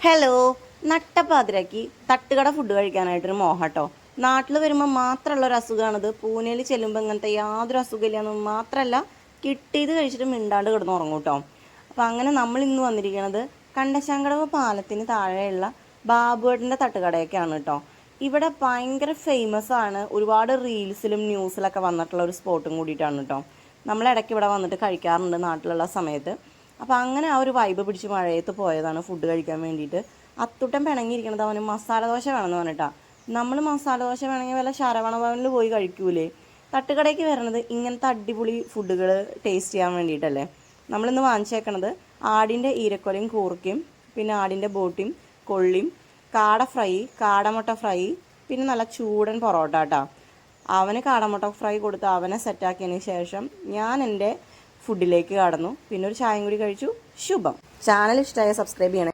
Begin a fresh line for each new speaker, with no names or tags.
Hello, നട്ടപ്പാതിരാക്കി തട്ടുകട food കഴിക്കാനായിട്ടൊരു മോഹട്ടോ. നാട്ടിൽ വരുമ്പോൾ മാത്രമുള്ള ഒരു അസുഖമാണിത്. പൂനെയിൽ ചെല്ലുമ്പോൾ ഇങ്ങനത്തെ യാതൊരു അസുഖമില്ലെന്ന് മാത്രമല്ല, കിട്ടിയത് കഴിച്ചിട്ട് മിണ്ടാണ്ട് കിടന്ന് ഉറങ്ങും കേട്ടോ. അപ്പോൾ അങ്ങനെ നമ്മൾ ഇന്ന് വന്നിരിക്കുന്നത് കണ്ടശാങ്കടവ് പാലത്തിന് താഴെയുള്ള ബാബുവേട്ടൻ്റെ തട്ടുകടയൊക്കെയാണ് കേട്ടോ. ഇവിടെ ഭയങ്കര ഫേമസ് ആണ്, ഒരുപാട് റീൽസിലും ന്യൂസിലൊക്കെ വന്നിട്ടുള്ള ഒരു സ്പോട്ടും കൂടിയിട്ടാണ് കേട്ടോ. നമ്മളിടയ്ക്ക് ഇവിടെ വന്നിട്ട് കഴിക്കാറുണ്ട് നാട്ടിലുള്ള സമയത്ത്. അപ്പോൾ അങ്ങനെ ആ ഒരു വൈബ് പിടിച്ച് മഴയത്ത് പോയതാണ് ഫുഡ് കഴിക്കാൻ വേണ്ടിയിട്ട്. അത്തുട്ടൻ പിണങ്ങിയിരിക്കണത് അവന് മസാല ദോശ വേണമെന്ന് പറഞ്ഞിട്ടാണ്. നമ്മൾ മസാല ദോശ വേണമെങ്കിൽ വല്ല ശരവണ ഭവനിൽ പോയി കഴിക്കൂലേ? തട്ടുകടയ്ക്ക് വരണത് ഇങ്ങനത്തെ അടിപൊളി ഫുഡുകൾ ടേസ്റ്റ് ചെയ്യാൻ വേണ്ടിയിട്ടല്ലേ. നമ്മളിന്ന് വാങ്ങിച്ചേക്കണത് ആടിൻ്റെ ഈരക്കൊലയും കൂർക്കയും, പിന്നെ ആടിൻ്റെ ബോട്ടിയും കൊള്ളിയും, കാട ഫ്രൈ, കാടമുട്ട ഫ്രൈ, പിന്നെ നല്ല ചൂടൻ പൊറോട്ട കേട്ടോ. അവന് കാടമുട്ട ഫ്രൈ കൊടുത്ത് അവനെ സെറ്റാക്കിയതിന് ശേഷം ഞാൻ എൻ്റെ ഫുഡിലേക്ക് കടന്നു. പിന്നെ ഒരു ചായയും കൂടി കഴിച്ചു. ശുഭം. ചാനൽ ഇഷ്ടമായ സബ്സ്ക്രൈബ് ചെയ്യണേ.